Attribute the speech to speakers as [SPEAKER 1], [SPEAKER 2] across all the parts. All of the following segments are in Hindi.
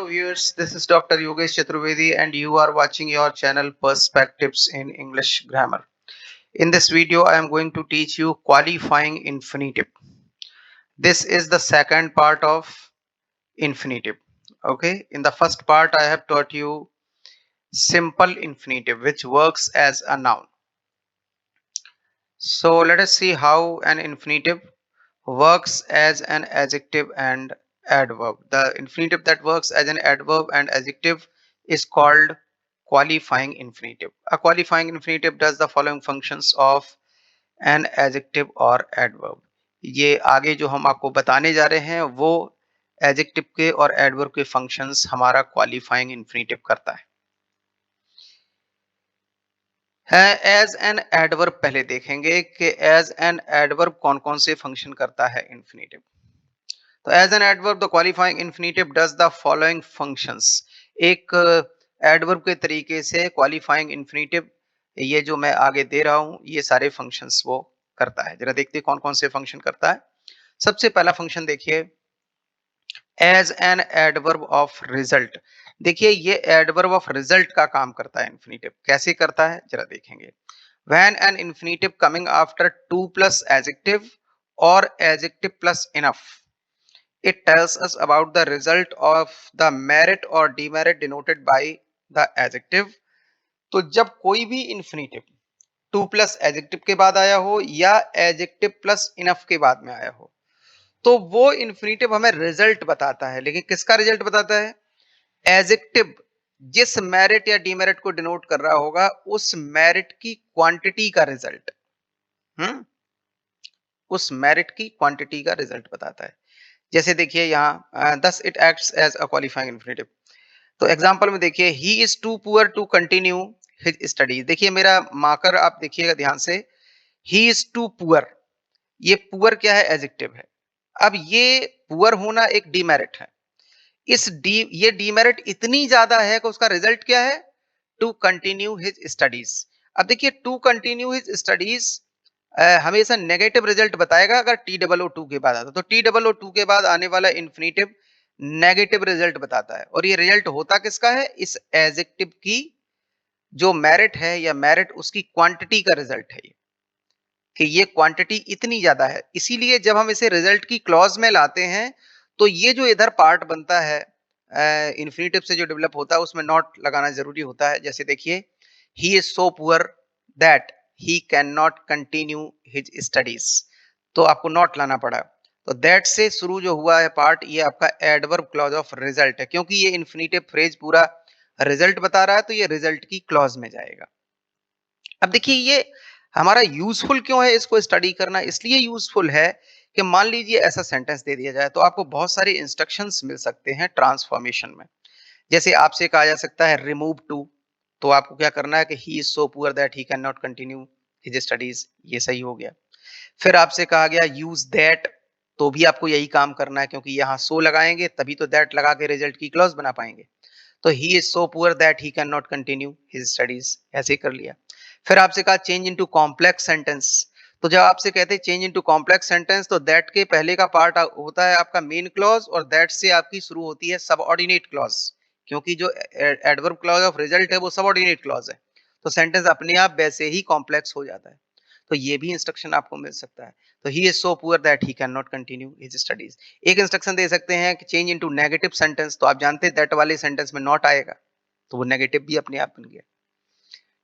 [SPEAKER 1] viewers, this is Dr. Yogesh Chaturvedi and you are watching your channel Perspectives in English Grammar. In this video, I am going to teach you qualifying infinitive. This is the second part of infinitive. Okay, in the first part, I have taught you simple infinitive which works as a noun. So let us see how an infinitive works as an adjective and adverb. The infinitive that works as an adverb and adjective is called qualifying infinitive. A qualifying infinitive does the following functions of an adjective or adverb. ये आगे जो हम आपको बताने जा रहे हैं वो adjective के और adverb के functions हमारा qualifying infinitive करता है एज एन एडवर्ब पहले देखेंगे कि एज एन एडवर्ब कौन कौन से फंक्शन करता है इन्फिनेटिव। तो as an adverb the qualifying infinitive does the following functions. एक एडवर्ब के तरीके से क्वालिफाइंग इन्फिनेटिव ये जो मैं आगे दे रहा हूं ये सारे फंक्शंस वो करता है। जरा देखते हैं कौन कौन से फंक्शन करता है। सबसे पहला फंक्शन देखिए as an adverb of result. देखिए ये एडवर्ब ऑफ रिजल्ट का काम करता है इन्फिनेटिव। कैसे करता है जरा देखेंगे। When an infinitive coming after too plus adjective or adjective plus enough, it tells us about the result of the merit or demerit denoted by the adjective। तो जब कोई भी इन्फिनेटिव टू प्लस एडजेक्टिव के बाद आया हो या एडजेक्टिव प्लस इनफ के बाद में आया हो तो वो इन्फिनेटिव हमें रिजल्ट बताता है। लेकिन किसका रिजल्ट बताता है? एडजेक्टिव जिस मेरिट या डीमेरिट को डिनोट कर रहा होगा उस मेरिट की क्वांटिटी का रिजल्ट, उस मेरिट की क्वांटिटी का रिजल्ट बताता है। जैसे देखिए यहाँ दस it acts as a qualifying infinitive. तो एग्जांपल में देखिए he is too poor to continue his studies. देखिए मेरा मार्कर आप देखिएगा ध्यान से, ही इज टू पुअर। ये पुअर क्या है? एडजेक्टिव है। अब ये पुअर होना एक डीमेरिट है। ये डीमेरिट इतनी ज्यादा है कि उसका रिजल्ट क्या है? To continue his studies. अब देखिए टू कंटिन्यू हिज स्टडीज हमेशा नेगेटिव रिजल्ट बताएगा अगर T-O-O-2 के बाद आता। तो T-O-O-2 के बाद आने वाला इन्फिनेटिव नेगेटिव रिजल्ट बताता है और ये रिजल्ट होता किसका है? इस एडजेक्टिव की जो मेरिट है या मेरिट उसकी क्वांटिटी का रिजल्ट है। कि ये क्वांटिटी इतनी ज्यादा है, इसीलिए जब हम इसे रिजल्ट की क्लॉज में लाते हैं तो ये जो इधर पार्ट बनता है इन्फिनेटिव से जो डेवलप होता है उसमें नॉट लगाना जरूरी होता है। जैसे देखिए he is so poor that he can not continue his studies, तो आपको नॉट लाना पड़ा। तो दैट से शुरू जो हुआ है पार्ट ये आपका एडवर्ब क्लॉज ऑफ रिजल्ट है। क्योंकि ये इन्फिनेटिव फ्रेज पूरा रिजल्ट बता रहा है तो ये रिजल्ट की क्लॉज में जाएगा। अब देखिए ये हमारा यूजफुल क्यों है इसको स्टडी करना? इसलिए यूजफुल है कि मान लीजिए ऐसा सेंटेंस दे दिया जाए तो आपको बहुत सारे इंस्ट्रक्शंस मिल सकते हैं ट्रांसफॉर्मेशन में। जैसे आपसे कहा जा सकता है रिमूव टू, तो आपको क्या करना है कि he is so poor that he can not continue his studies, ये सही हो गया। फिर आपसे कहा गया यूज दैट, तो भी आपको यही काम करना है क्योंकि यहाँ सो लगाएंगे तभी तो दैट लगा के रिजल्ट की क्लॉज बना पाएंगे। तो he is so poor that he can not continue his studies, ऐसे ही कर लिया। फिर आपसे कहा चेंज इनटू कॉम्प्लेक्स सेंटेंस, तो जब आपसे कहते हैं चेंज इनटू कॉम्प्लेक्स सेंटेंस तो दैट के पहले का पार्ट होता है आपका मेन क्लॉज और दैट से आपकी शुरू होती है सबऑर्डिनेट क्लॉज। क्योंकि जो एडवर्ब क्लॉज ऑफ रिजल्ट है वो सबऑर्डिनेट क्लॉज है, तो सेंटेंस अपने आप वैसे ही कॉम्प्लेक्स हो जाता है। तो ये भी इंस्ट्रक्शन आपको मिल सकता है। तो he is so poor that he can not continue his studies. एक इंस्ट्रक्शन दे सकते हैं कि चेंज इनटू नेगेटिव सेंटेंस, तो आप जानते हैं दैट वाले सेंटेंस में नॉट आएगा तो वो नेगेटिव भी अपने आप बन गया।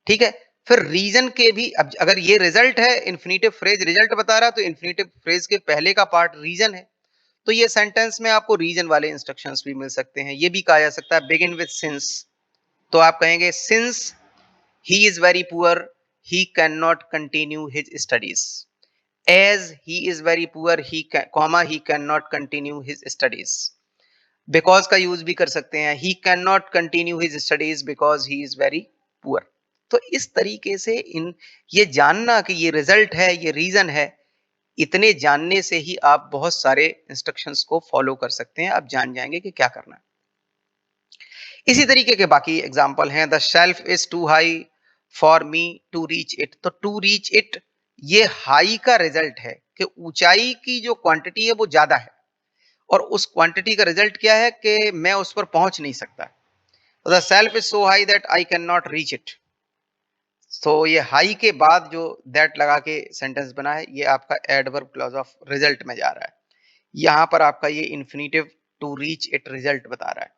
[SPEAKER 1] ठीक है। फिर रीजन के भी, अब अगर ये रिजल्ट है, इन्फिनेटिव फ्रेज रिजल्ट बता रहा तो इन्फिनेटिव फ्रेज के पहले का पार्ट रीजन है, तो ये सेंटेंस में आपको रीजन वाले इंस्ट्रक्शंस भी मिल सकते हैं। ये भी कहा जा सकता है बिगिन विद सिंस, तो आप कहेंगे since he is very poor he can not continue his studies. As he is very poor he can not continue his studies. Because का यूज भी कर सकते हैं, he can not continue his studies because he is very poor. तो इस तरीके से ये जानना कि ये रिजल्ट है ये रीजन है, इतने जानने से ही आप बहुत सारे इंस्ट्रक्शंस को फॉलो कर सकते हैं। आप जान जाएंगे कि क्या करना है। इसी तरीके के बाकी एग्जाम्पल हैं। The shelf is too high for me to reach it, तो टू रीच इट ये हाई का रिजल्ट है कि ऊंचाई की जो क्वांटिटी है वो ज्यादा है और उस क्वांटिटी का रिजल्ट क्या है कि मैं उस पर पहुंच नहीं सकता। तो the self is so high that I can not reach it. तो ये हाई के बाद जो दैट लगा के सेंटेंस बना है, ये आपका एडवर्ब क्लॉज ऑफ रिजल्ट में जा रहा है। यहां पर आपका ये infinitive to reach it result बता रहा है।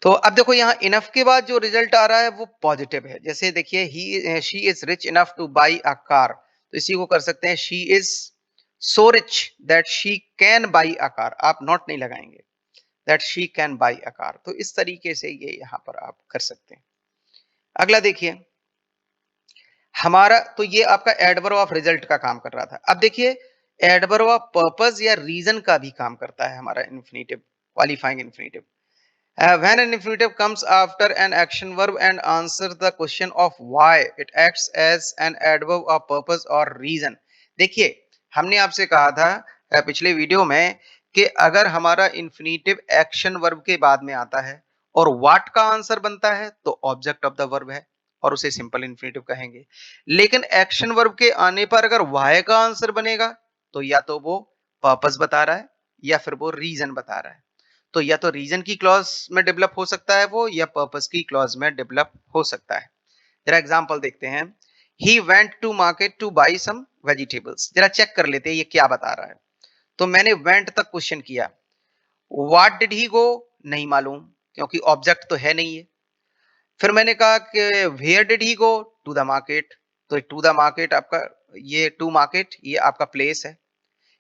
[SPEAKER 1] तो अब देखो यहाँ इनफ के बाद जो रिजल्ट आ रहा है वो पॉजिटिव है। जैसे देखिए ही she is rich enough to buy a car, तो इसी को कर सकते हैं she is so rich that she can buy a car. आप नॉट नहीं लगाएंगे, that she can buy a car. तो इस तरीके से ये यहाँ पर आप कर सकते हैं। अगला देखिए हमारा, तो ये आपका एडवर्ब ऑफ रिजल्ट का काम कर रहा था। अब देखिए एडवर्ब ऑफ पर्पस या रीजन का भी काम करता है हमारा infinitive, qualifying infinitive. When an infinitive comes after an action verb and answers the question of why, it acts as an adverb of purpose or reason. देखिए हमने आपसे कहा था पिछले वीडियो में कि अगर हमारा इन्फिनिटिव एक्शन वर्ब के बाद में आता है और व्हाट का आंसर बनता है तो ऑब्जेक्ट ऑफ द वर्ब है और उसे सिंपल इन्फिनिटिव कहेंगे। लेकिन एक्शन वर्ब के आने पर अगर वाई का आंसर बनेगा तो या तो वो पर्पस बता रहा है या फिर वो रीजन बता रहा है। तो या तो रीजन की क्लॉज में डेवलप हो सकता है वो, या पर्पस की क्लॉज में डेवलप हो सकता है। जरा एग्जांपल देखते हैं। He went to market to buy some vegetables. जरा चेक कर लेते हैं ये क्या बता रहा है। तो मैंने वेंट तक क्वेश्चन किया, व्हाट डिड ही गो नहीं मालूम क्योंकि ऑब्जेक्ट तो है नहीं है। फिर मैंने कहा कि where did he go to the market, तो टू द मार्केट आपका ये टू मार्केट ये आपका प्लेस है,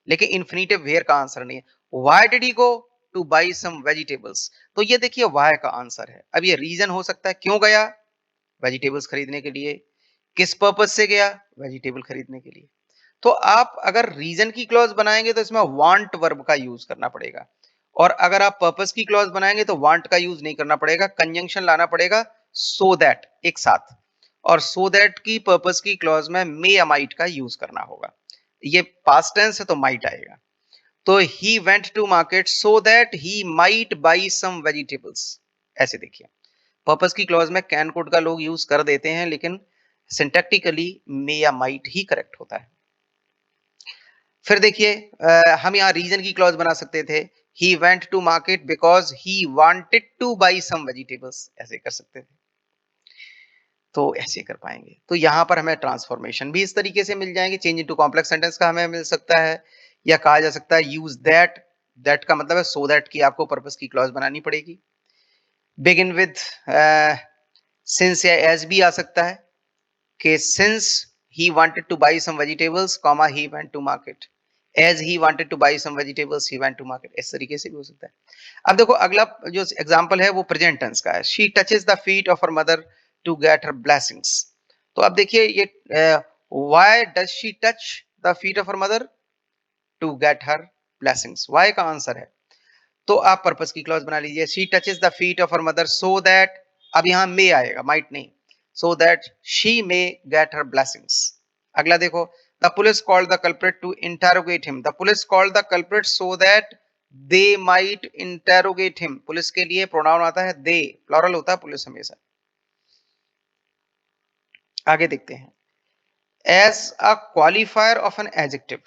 [SPEAKER 1] लेकिन इन्फिनिटिव वेयर का आंसर नहीं है। Why did he go to buy some vegetables, तो ये देखिए व्हाई का आंसर है। अब ये रीजन हो सकता है क्यों गया, वेजिटेबल्स खरीदने के लिए। किस पर्पस से गया, वेजिटेबल खरीदने के लिए। तो आप अगर रीजन की क्लॉज बनाएंगे तो इसमें वांट वर्ब का यूज करना पड़ेगा, और अगर आप पर्पस की क्लॉज बनाएंगे तो वांट का यूज नहीं करना पड़ेगा, कंजंक्शन लाना पड़ेगा सो दैट एक साथ। और सो दैट की पर्पस की क्लॉज में मे या माइट का यूज करना होगा। ये पास्ट टेंस है तो माइट आएगा। तो he went to market so that he might buy some vegetables. ऐसे देखिए पर्पस की क्लॉज में कैन कुड का लोग यूज कर देते हैं, लेकिन सिंटैक्टिकली मे या माइट ही करेक्ट होता है। फिर देखिए हम यहाँ रीजन की क्लॉज बना सकते थे, he went to market because he wanted to buy some vegetables, ऐसे कर सकते थे। तो ऐसे कर पाएंगे। तो यहाँ पर हमें ट्रांसफॉर्मेशन भी इस तरीके से मिल जाएंगे, चेंज इनटू कॉम्प्लेक्स सेंटेंस का हमें मिल सकता है, या कहा जा सकता है यूज दैट। दैट का मतलब है सो दैट की आपको पर्पस की क्लॉज बनानी पड़ेगी। बिगिन विद सिंस या एज भी आ सकता है कि since he wanted to buy some vegetables comma he went to market, as he wanted to buy some vegetables he went to market, इस तरीके से भी हो सकता है। अब देखो अगला जो एग्जांपल है वो प्रेजेंट टेंस का है। She touches the feet of her mother to get her blessings. तो अब देखिए ये why does she touch the feet of her mother to get her blessings, why का आंसर है। तो आप पर्पस की क्लॉज बना लीजिए, she touches the feet of her mother so that, अब यहां मे आएगा माइट नहीं, so that she may get her blessings. अगला देखो, the police called the culprit to interrogate him, the police called the culprit so that they might interrogate him. Police के लिए प्रोनाउन आता है दे, प्लूरल होता है पुलिस हमेशा। आगे देखते हैं, as a qualifier of an adjective,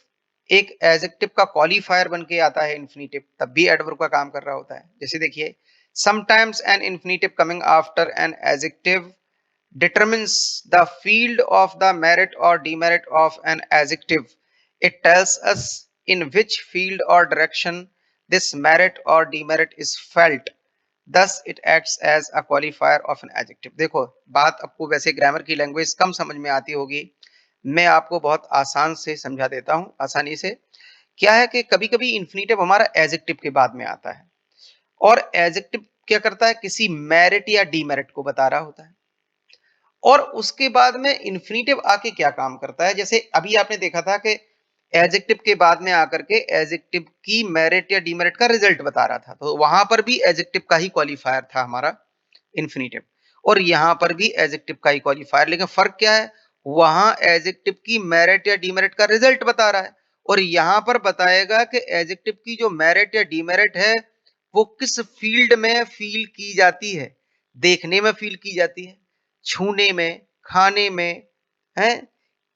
[SPEAKER 1] एक एडजेक्टिव का क्वालिफायर बन के आता है इन्फिनिटिव, तब भी एडवर्ब का काम कर रहा होता है। जैसे देखिए, sometimes N infinitive coming after an adjective determines the field of the merit or demerit of an adjective. It tells us in which field or direction this merit or demerit is felt. Thus it acts as a qualifier of an adjective. देखो बात आपको वैसे ग्रामर की लैंग्वेज कम समझ में आती होगी, मैं आपको बहुत आसान से समझा देता हूं, आसानी से। क्या है कि कभी कभी इन्फिनिटिव हमारा एडजेक्टिव के बाद में आता है, और एडजेक्टिव क्या करता है, किसी मेरिट या डीमेरिट को बता रहा होता है। और उसके बाद में इन्फिनिटिव आके क्या काम करता है, जैसे अभी आपने देखा था कि एडजेक्टिव के बाद में आकर के एडजेक्टिव की मेरिट या डीमेरिट का रिजल्ट बता रहा था, तो वहां पर भी एडजेक्टिव का ही क्वालिफायर था हमारा इन्फिनिटिव, और यहां पर भी एडजेक्टिव का ही क्वालिफायर। लेकिन फर्क क्या है, वहां एडजेक्टिव की मेरिट या डीमेरिट का रिजल्ट बता रहा है, और यहां पर बताएगा कि एडजेक्टिव की जो मेरिट या डीमेरिट है वो किस फील्ड में फील की जाती है। देखने में फील की जाती है, छूने में, खाने में, है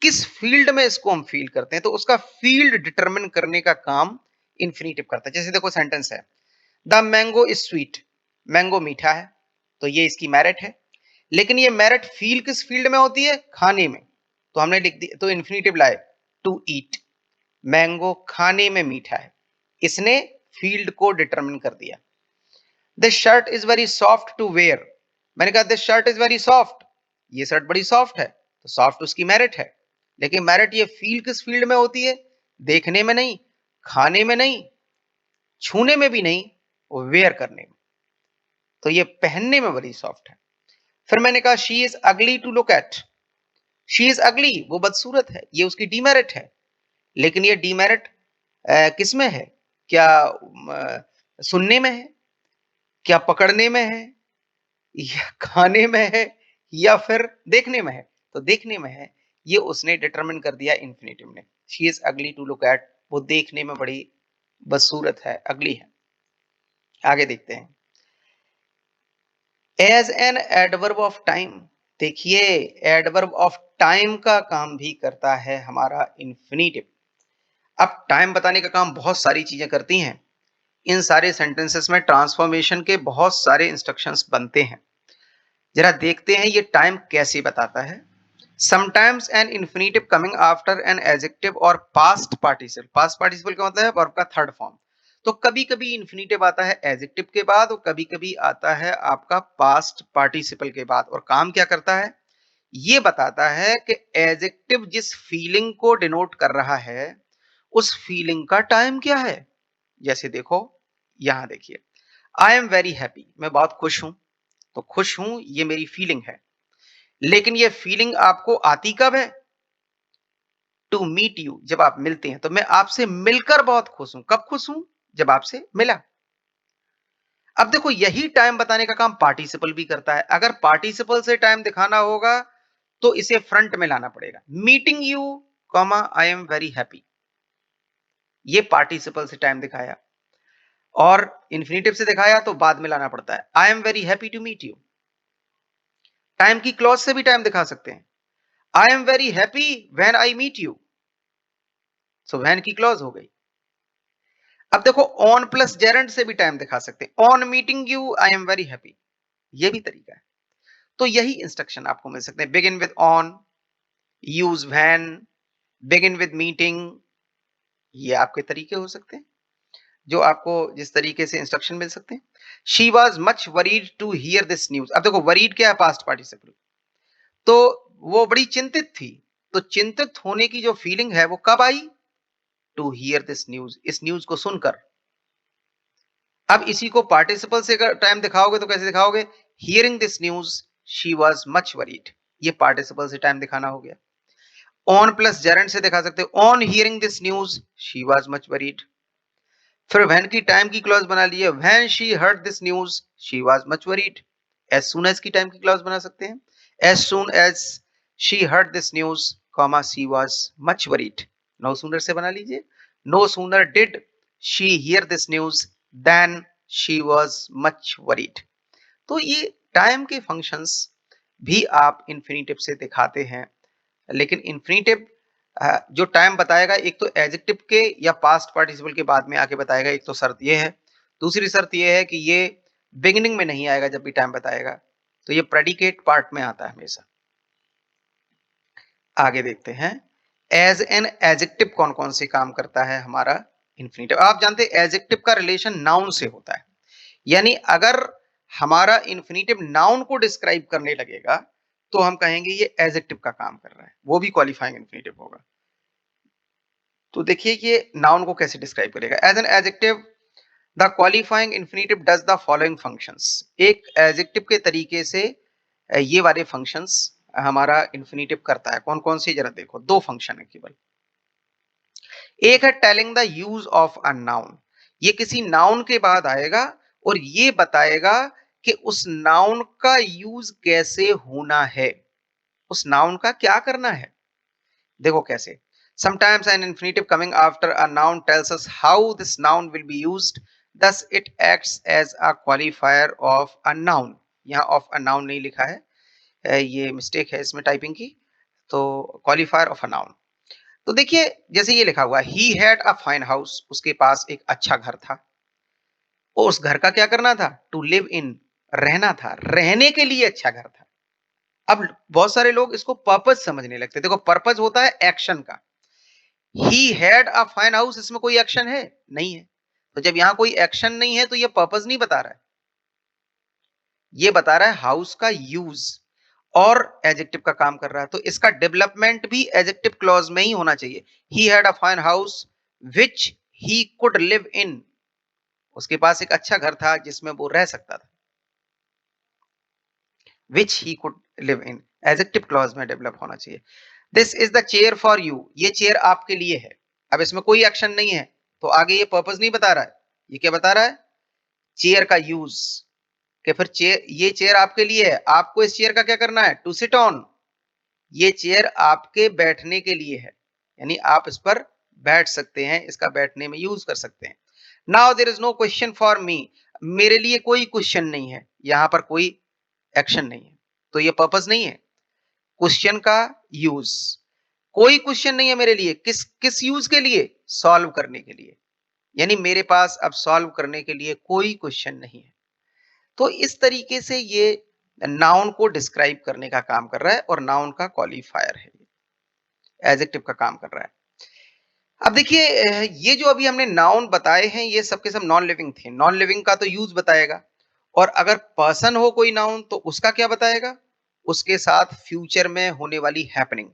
[SPEAKER 1] किस फील्ड में इसको हम फील करते हैं, तो उसका फील्ड डिटरमिन करने का काम इन्फिनेटिव करता है। जैसे देखो सेंटेंस है, the mango is sweet, mango मीठा है, तो ये इसकी मेरिट है। लेकिन ये मेरिट फील किस फील्ड में होती है? खाने में। तो हमने लिख दी, तो इन्फिनेटिव लाए टू ईट, मैंगो खाने में मीठा है, इसने फील्ड को डिटरमिन कर दिया। This shirt is very soft to wear, मैंने कहा this shirt is very soft, ये शर्ट बड़ी सॉफ्ट है, तो सॉफ्ट उसकी मेरिट है। लेकिन मेरिट ये फील किस फील्ड में होती है? देखने में नहीं, खाने में नहीं, छूने में भी नहीं, वेयर करने में, तो ये पहनने में बड़ी सॉफ्ट है। फिर मैंने कहा she is ugly to look at, she is ugly, वो बदसूरत है, ये उसकी डीमेरिट है। लेकिन ये डीमेरिट किस में है? क्या सुनने में है, क्या पकड़ने में है, या खाने में है, या फिर देखने में है? तो देखने में है, ये उसने डिटरमिन कर दिया इन्फिनेटिव ने। She is ugly to look eight, वो देखने में बड़ी बदसूरत है, अगली है। आगे देखते हैं, as an adverb of time, देखिए एडवर्ब ऑफ टाइम का काम भी करता है हमारा इन्फिनेटिव। अब टाइम बताने का काम बहुत सारी चीजें करती हैं, इन सारे सेंटेंसेस में ट्रांसफॉर्मेशन के बहुत सारे इंस्ट्रक्शंस बनते हैं। जरा देखते हैं ये टाइम कैसे बताता है। Sometimes an infinitive coming after an adjective और पास्ट पार्टिसिपल, पास्ट पार्टिसिपल का मतलब है वर्ब का थर्ड फॉर्म। तो कभी कभी इन्फिनेटिव आता है एडजेक्टिव के बाद और कभी कभी आता है आपका पास्ट पार्टिसिपल के बाद, और काम क्या करता है? ये बताता है कि एडजेक्टिव जिस फीलिंग को डिनोट कर रहा है उस फीलिंग का टाइम क्या है। जैसे देखो, यहां देखिए, आई एम वेरी हैप्पी, मैं बहुत खुश हूं, तो खुश हूं ये मेरी फीलिंग है। लेकिन ये फीलिंग आपको आती कब है? टू मीट यू, जब आप मिलते हैं। तो मैं आपसे मिलकर बहुत खुश हूं। कब खुश हूं? जब आपसे मिला। अब देखो यही टाइम बताने का काम पार्टिसिपल भी करता है। अगर पार्टिसिपल से टाइम दिखाना होगा तो इसे फ्रंट में लाना पड़ेगा। Meeting you, comma I am very happy, ये पार्टिसिपल से टाइम दिखाया, और इन्फिनेटिव से दिखाया तो बाद में लाना पड़ता है। I am very happy to meet you, time की क्लॉज से भी टाइम दिखा सकते हैं। I am very happy when I meet you, so when की क्लॉज हो गई। अब देखो ऑन प्लस जेरेंट से भी टाइम दिखा सकते हैं। On meeting you I am very happy, ये भी तरीका है। तो यही इंस्ट्रक्शन आपको मिल सकते हैं। Begin with on, use when, begin with meeting, ये आपके तरीके हो सकते हैं जो आपको जिस तरीके से इंस्ट्रक्शन मिल सकते हैं। She was much worried to hear this news, अब देखो वरीड क्या है? Past participle. तो वो बड़ी चिंतित थी, तो चिंतित होने की जो फीलिंग है वो कब आई? टू हियर दिस न्यूज, इस न्यूज को सुनकर। अब इसी को पार्टिसिपल से अगर टाइम दिखाओगे तो कैसे दिखाओगे? Hearing this news she was much worried, ये पार्टिसिपल से टाइम दिखाना हो गया। ऑन प्लस जेरेंट से दिखा सकते हो, on hearing this news she was much worried. फिर व्हेन की टाइम की क्लॉज बना ली है, when she heard this news she was much worried. As soon as की टाइम की क्लॉज बना सकते हैं, as soon as she heard this news, comma she was much worried. No sooner से बना लीजिए, no sooner did she hear this news then she was much worried. तो ये टाइम के फंक्शंस भी आप इन्फिनेटिव से दिखाते हैं। लेकिन इन्फिनेटिव जो टाइम बताएगा एक तो एडजेक्टिव के या पास्ट पार्टिसिपल के बाद में आके बताएगा, एक तो शर्त ये है। दूसरी शर्त ये है कि ये बिगिनिंग में नहीं आएगा जब भी टाइम बताएगा, तो ये प्रेडिकेट पार्ट में आता है हमेशा। आगे देखते हैं, एज एन एडजेक्टिव कौन कौन से काम करता है हमारा इन्फिनेटिव। आप जानते हैं एडजेक्टिव का रिलेशन नाउन से होता है, यानी अगर हमारा इन्फिनेटिव नाउन को डिस्क्राइब करने लगेगा तो हम कहेंगे ये एडजेक्टिव का काम कर रहा है, वो भी क्वालिफाइंग इन्फिनेटिव होगा। तो देखिए ये नाउन को कैसे डिस्क्राइब करेगा। As an adjective the qualifying infinitive does the following functions, एक एडजेक्टिव के तरीके से ये वाले फंक्शंस हमारा इन्फिनेटिव करता है। कौन कौन से? जरा देखो, दो फंक्शन है केवल। एक है telling the use of a noun, ये किसी नाउन के बाद आएगा और ये बताएगा कि उस नाउन का यूज कैसे होना है, उस नाउन का क्या करना है। देखो कैसे, sometimes an infinitive coming after a noun tells us how this noun will be used, thus it acts as a qualifier of a noun। यहाँ of a noun नहीं लिखा है, ये मिस्टेक है इसमें टाइपिंग की, तो qualifier of a noun। तो देखिए जैसे ये लिखा हुआ है he had a fine house, उसके पास एक अच्छा घर था। और उस घर का क्या करना था? टू लिव इन, रहना था, रहने के लिए अच्छा घर था। अब बहुत सारे लोग इसको पर्पस समझने लगते हैं। देखो पर्पस होता है एक्शन का। He had a fine house, इसमें कोई एक्शन है? नहीं है। तो जब यहां कोई एक्शन नहीं है तो ये पर्पस नहीं बता रहा है। ये बता रहा है हाउस का यूज और एडजेक्टिव का काम कर रहा है। तो इसका डेवलपमेंट भी एडजेक्टिव क्लॉज में ही होना चाहिए। He had a fine house which he could live इन, उसके पास एक अच्छा घर था जिसमें वो रह सकता था। Which he could live in, adjective clause में डेवलप होना चाहिए। This is the chair for you, ये चेयर आपके लिए है। अब इसमें कोई एक्शन नहीं है तो आगे ये पर्पस नहीं बता रहा है। ये क्या बता रहा है? चेयर का यूज, कि फिर चेयर, ये चेयर आपके लिए है, आपको इस चेयर का क्या करना है? टू सिट ऑन, ये चेयर आपके बैठने के लिए है, यानी आप इस पर बैठ सकते हैं, इसका बैठने में यूज कर सकते हैं। Now there is no question for me, मेरे लिए कोई क्वेश्चन नहीं है, यहां पर कोई एक्शन नहीं है, तो ये पर्पस नहीं है। क्वेश्चन का यूज, कोई क्वेश्चन नहीं है मेरे लिए, किस किस यूज के लिए? सॉल्व करने के लिए, यानी मेरे पास अब सॉल्व करने के लिए कोई क्वेश्चन नहीं है। तो इस तरीके से ये नाउन को डिस्क्राइब करने का काम कर रहा है और नाउन का क्वालिफायर है, एडजेक्टिव का काम कर रहा है। अब देखिए ये जो अभी हमने नाउन बताए हैं ये सब के सब नॉन लिविंग थे। नॉन लिविंग का तो यूज बताएगा, और अगर पर्सन हो कोई नाउन तो उसका क्या बताएगा? उसके साथ फ्यूचर में होने वाली happening,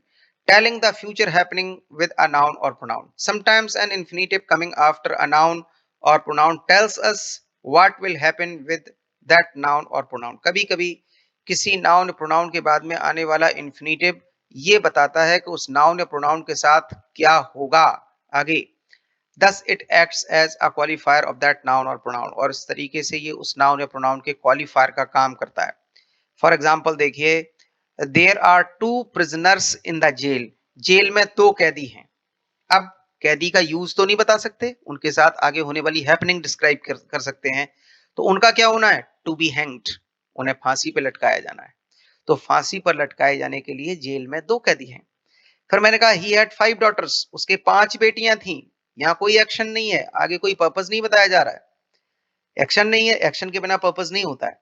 [SPEAKER 1] telling the future happening with a noun और pronoun. Sometimes an infinitive coming after a noun और pronoun tells us what will happen with that noun और प्रोनाउन। कभी कभी किसी नाउन प्रोनाउन के बाद में आने वाला इन्फिनेटिव ये बताता है कि उस नाउन या प्रोनाउन के साथ क्या होगा आगे। Thus it acts as a qualifier of that noun और प्रोनाउन, और इस तरीके से ये उस नाउन या प्रोनाउन के क्वालिफायर का काम करता है। फॉर एग्जाम्पल देखिए, there are two prisoners in the jail, jail में दो कैदी हैं। अब कैदी का यूज तो नहीं बता सकते, उनके साथ आगे होने वाली हैपनिंग डिस्क्राइब कर सकते हैं। तो उनका क्या होना है? टू बी हैंग्ड, उन्हें फांसी पे लटकाया जाना है। तो फांसी पर लटकाए जाने के लिए जेल में दो कैदी हैं। फिर मैंने कहा ही हैड 5 डॉटर्स, उसके 5 बेटियां थीं। यहाँ कोई एक्शन नहीं है, आगे कोई पर्पस नहीं बताया जा रहा है। एक्शन नहीं है, एक्शन के बिना पर्पस नहीं होता है।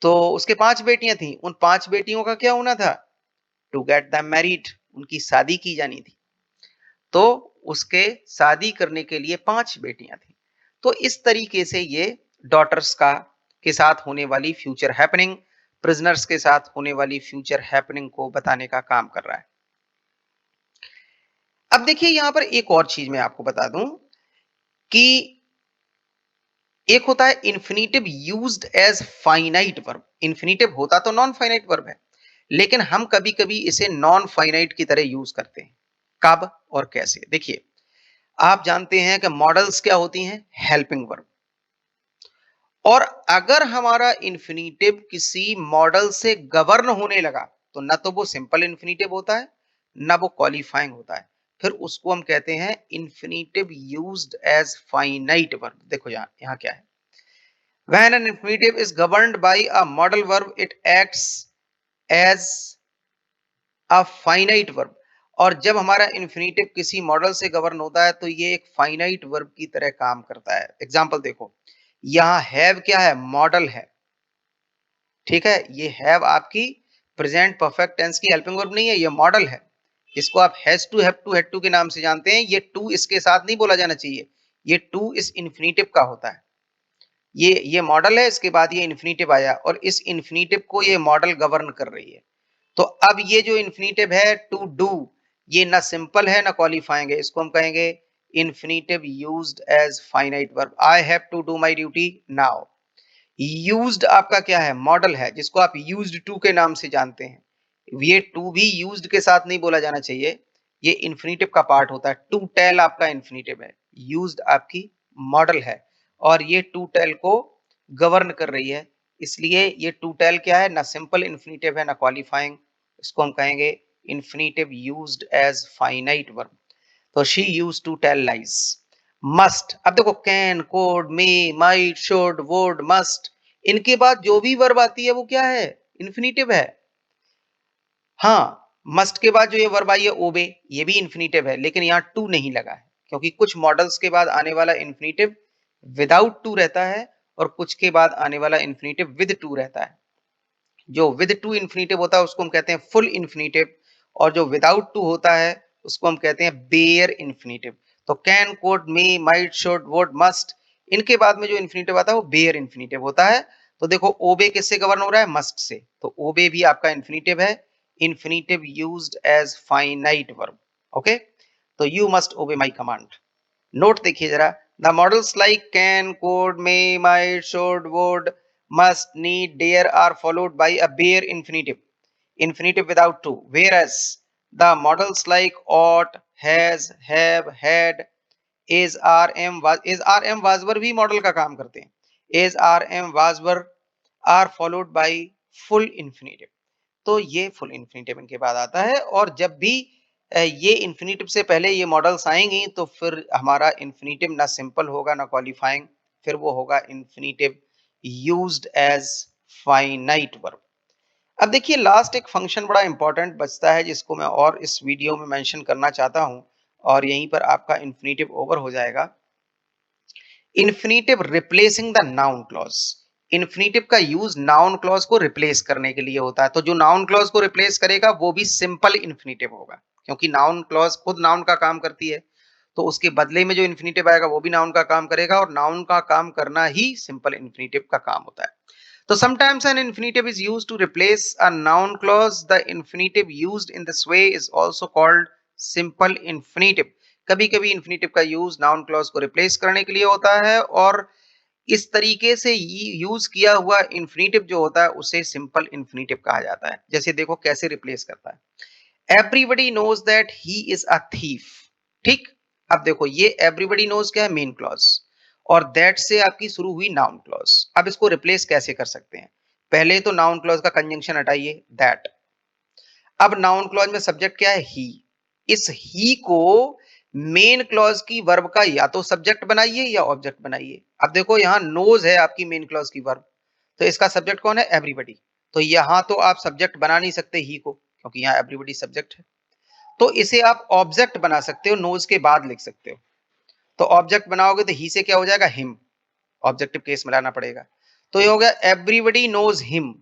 [SPEAKER 1] तो उसके 5 बेटियां थीं, उन 5 बेटियों का क्या होना था? टू गेट देम मैरिड, उनकी शादी की जानी थी। तो उसके शादी करने के लिए 5 बेटियां थीं। तो इस तरीके से ये डॉटर्स का के साथ होने वाली फ्यूचर हैपनिंग, प्रिजनर्स के साथ होने वाली फ्यूचर हैपनिंग को बताने का काम कर रहा है। अब देखिए यहां पर एक और चीज मैं आपको बता दूं कि एक होता है infinitive used as finite verb. Infinitive होता तो नॉन फाइनाइट वर्ब है, लेकिन हम कभी कभी इसे नॉन फाइनाइट की तरह यूज करते हैं। कब और कैसे? देखिए आप जानते हैं कि मॉडल्स क्या होती हैं? Helping verb. और अगर हमारा इन्फिनेटिव किसी मॉडल से गवर्न होने लगा तो ना तो वो सिंपल इन्फिनेटिव होता है, ना वो क्वालिफाइंग होता है, फिर उसको हम कहते हैं infinitive used as finite verb. देखो यहाँ यहाँ क्या है, when an infinitive is governed by a model verb it acts as a finite verb। और जब हमारा इन्फिनेटिव किसी मॉडल से गवर्न होता है तो ये एक फाइनाइट वर्ब की तरह काम करता है। एग्जांपल देखो, यहाँ हैव क्या है? मॉडल है, ठीक है। ये हैव आपकी प्रेजेंट परफेक्ट टेंस की हेल्पिंग वर्ब नहीं है, ये मॉडल है। इसको आप has to, have to, had to के नाम से जानते हैं। ये टू इसके साथ नहीं बोला जाना चाहिए, ये टू इस इन्फिनेटिव का होता है। ये मॉडल है, इसके बाद ये इन्फिनेटिव आया और इस इन्फिनेटिव को ये मॉडल गवर्न कर रही है। तो अब ये जो इन्फिनेटिव है टू डू, ये ना सिंपल है ना क्वालिफाइंग है, इसको हम कहेंगे infinitive used as finite verb. I have to do my duty now. Used आपका क्या है? मॉडल है, जिसको आप यूज्ड टू के नाम से जानते हैं। ये टू भी यूज्ड के साथ नहीं बोला जाना चाहिए, ये इन्फिनेटिव का पार्ट होता है। टू टेल आपका इन्फिनेटिव है, यूज्ड आपकी मॉडल है, और ये टू टेल को गवर्न कर रही है। इसलिए ये टू टेल क्या है? ना सिंपल इन्फिनेटिव है ना क्वालिफाइंग, इसको हम कहेंगे infinitive used as finite verb. तो she used to tell lies. Must, अब देखो can, could, may, might, should, would, must, इनके बाद जो भी वर्ब आती है वो क्या है? इन्फिनेटिव है। हाँ, मस्ट के बाद जो ये वर्ब आई है ओबे, ये भी इन्फिनेटिव है, लेकिन यहाँ टू नहीं लगा है, क्योंकि कुछ मॉडल्स के बाद आने वाला इन्फिनेटिव विदाउट टू रहता है और कुछ के बाद आने वाला इन्फिनेटिव विद टू रहता है। जो विद टू इन्फिनेटिव होता है उसको हम कहते हैं फुल इन्फिनेटिव, और जो विदाउट टू होता है उसको हम कहते हैं बेयर इन्फिनेटिव। तो can, could, may, might, should, would, must, इनके बाद में जो इन्फिनेटिव आता है वो बेयर इन्फिनेटिव होता है। तो देखो ओबे किससे गवर्न हो रहा है? मस्ट से, तो ओबे भी आपका इन्फिनेटिव है, infinitive used as finite verb. Okay, तो you must obey my command. Note देखिए जरा, the modals like can, could, may, might, should, would, must, need, dare are followed by a bare infinitive without to, whereas the models like ought, has, have, had, is, are, am, was were भी model का काम करते हैं। is, are, am, was were are followed by full infinitive। तो ये फुल इन्फिनेटिव इनके बाद आता है, और जब भी ये इन्फिनेटिव से पहले ये मॉडल्स आएंगी तो फिर हमारा इन्फिनेटिव ना सिंपल होगा ना क्वालिफाइंग, फिर वो होगा infinitive used as finite verb. अब देखिए लास्ट एक फंक्शन बड़ा इंपॉर्टेंट बचता है जिसको मैं और इस वीडियो में मेंशन करना चाहता हूं, और यहीं पर आपका इन्फिनेटिव ओवर हो जाएगा। Infinitive replacing the noun clause. Infinitive का यूज नाउन क्लॉज को रिप्लेस करने के लिए होता है, तो जो नाउन क्लॉज को रिप्लेस करेगा वो भी सिंपल इन्फिनेटिव होगा, क्योंकि नाउन क्लॉज खुद नाउन का काम करती है, तो उसके बदले में जो इन्फिनेटिव आएगा वो भी नाउन का काम करेगा, और नाउन का काम करना ही सिंपल इन्फिनेटिव का काम होता है। तो sometimes an infinitive is used to replace a noun clause. The infinitive used in this way is also called simple infinitive। कभी कभी इन्फिनेटिव का यूज नाउन क्लॉज को रिप्लेस करने के लिए होता है, और इस तरीके से यूज किया हुआ इन्फिनेटिव जो होता है उसे सिंपल इन्फिनेटिव कहा जाता है। जैसे देखो कैसे रिप्लेस करता है। Everybody knows that he is a thief. ठीक, अब देखो ये एवरीबडी नोज क्या है? मेन क्लॉज, और दैट से आपकी शुरू हुई नाउन क्लॉज। अब इसको रिप्लेस कैसे कर सकते हैं? पहले तो नाउन क्लॉज का कंजंक्शन हटाइए, दैट। अब नाउन क्लॉज में सब्जेक्ट क्या है? ही। इस ही को मेन क्लॉज की वर्ब का या तो सब्जेक्ट बनाइए या ऑब्जेक्ट बनाइए। अब देखो यहाँ नोज है आपकी मेन क्लॉज की वर्ब, तो इसका सब्जेक्ट कौन है? एवरीबडी। तो यहाँ तो आप सब्जेक्ट बना नहीं सकते ही को, क्योंकि यहाँ एवरीबडी सब्जेक्ट है। तो इसे आप ऑब्जेक्ट बना सकते हो, नोज के बाद लिख सकते हो। तो ऑब्जेक्ट बनाओगे तो ही से क्या हो जाएगा? हिम। ऑब्जेक्टिव केस में लाना पड़ेगा, तो ये हो गया एवरीबडी नोज हिम,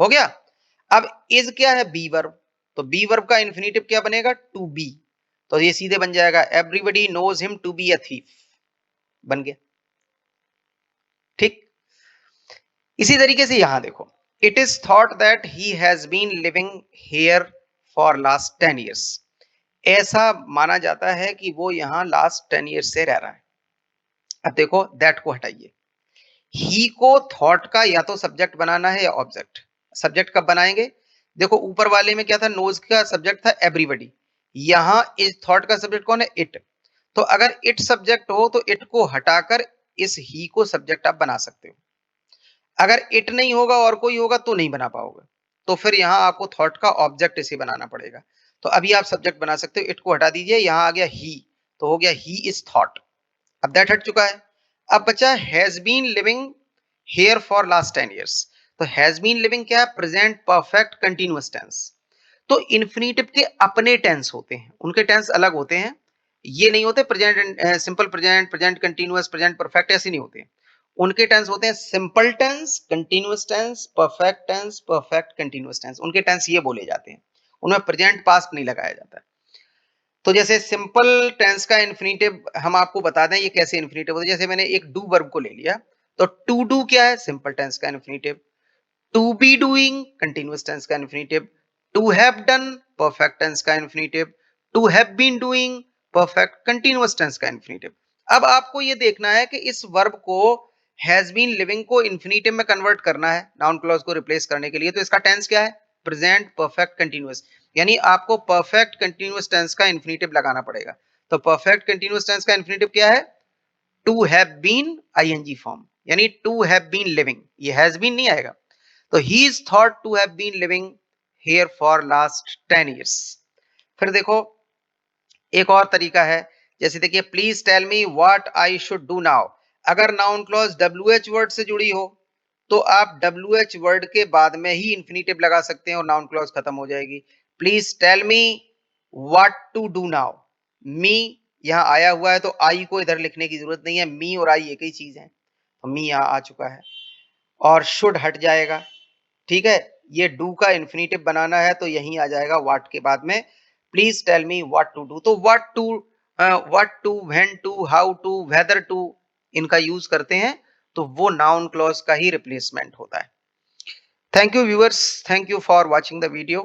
[SPEAKER 1] हो गया। अब इज क्या है? बी वर्ब, तो बी वर्ब का इन्फिनेटिव क्या बनेगा? To be. तो ये सीधे बन जाएगा everybody knows him to be a thief, बन गया। ठीक, इसी तरीके से यहां देखो, it is thought that he has been living here for last 10 years। ऐसा माना जाता है कि वो यहाँ लास्ट 10 years से रह रहा है। अब देखो दैट को हटाइए, ही को थॉट का या तो सब्जेक्ट बनाना है या ऑब्जेक्ट। सब्जेक्ट कब बनाएंगे? देखो ऊपर वाले में क्या था? नोज का सब्जेक्ट था एवरीबडी, यहां इस थॉट का सब्जेक्ट कौन है? इट। तो अगर इट सब्जेक्ट हो तो इट को हटाकर इस ही को सब्जेक्ट आप बना सकते हो। अगर इट नहीं होगा और कोई होगा तो नहीं बना पाओगे, तो फिर यहाँ आपको थॉट का ऑब्जेक्ट इसे बनाना पड़ेगा। तो अभी आप सब्जेक्ट बना सकते हो, इट को हटा दीजिए, यहाँ आ गया ही, तो हो गया ही इज थॉट। अब दैट हट चुका है। अब बचा has been living here for last 10 years। तो हैज बीन लिविंग क्या है? Present perfect continuous tense. तो इन्फिनेटिव के अपने टेंस होते हैं, उनके टेंस अलग होते हैं। ये नहीं होते present, simple present, present continuous, present perfect, ऐसे नहीं होते। उनके टेंस होते हैं simple tense, continuous tense, perfect tense, perfect continuous tense. उनके टेंस ये बोले जाते हैं, उनमें प्रेजेंट पास्ट नहीं लगाया जाता है। तो जैसे सिंपल टेंस का इन्फिनेटिव हम आपको बता दें ये कैसे इन्फिनेटिव होता है। जैसे मैंने एक डू वर्ब को ले लिया, तो टू डू क्या है? सिंपल टेंस का infinitive. To be doing continuous tense का infinitive. To have done perfect tense का infinitive. To have been doing perfect continuous tense का इन्फिनेटिव। अब आपको ये देखना है कि इस वर्ब को हैज बीन लिविंग को इन्फिनेटिव में कन्वर्ट करना है नाउन क्लॉज को रिप्लेस करने के लिए, तो इसका टेंस क्या है? Present perfect continuous. यानी आपको परफेक्ट कंटिन्यूअस टेंस का इन्फिनेटिव लगाना पड़ेगा। तो परफेक्ट कंटिन्यूअस टेंस का इन्फिनेटिव क्या है? To have been ING form, यानी टू हैव बीन लिविंग, ये हैज बीन नहीं आएगा। तो he is thought to have been living here for last 10 years। फिर देखो एक और तरीका है, जैसे देखिए please tell me what I should do now. अगर noun clause W H word से जुड़ी हो तो आप डब्ल्यू एच वर्ड के बाद में ही इन्फिनेटिव लगा सकते हैं और नाउन क्लॉज खत्म हो जाएगी। Please tell me what to do now. Me यहाँ आया हुआ है तो आई को इधर लिखने की जरूरत नहीं है, मी और आई एक ही चीज है, तो मी यहाँ आ चुका है और शुड हट जाएगा। ठीक है, ये डू का इन्फिनेटिव बनाना है तो यहीं आ जाएगा व्हाट के बाद में। Please tell me what to do, तो what to, when to, how to, whether to, इनका यूज करते हैं तो वो नाउन क्लॉज का ही रिप्लेसमेंट होता है। Thank you viewers, thank you for watching the video.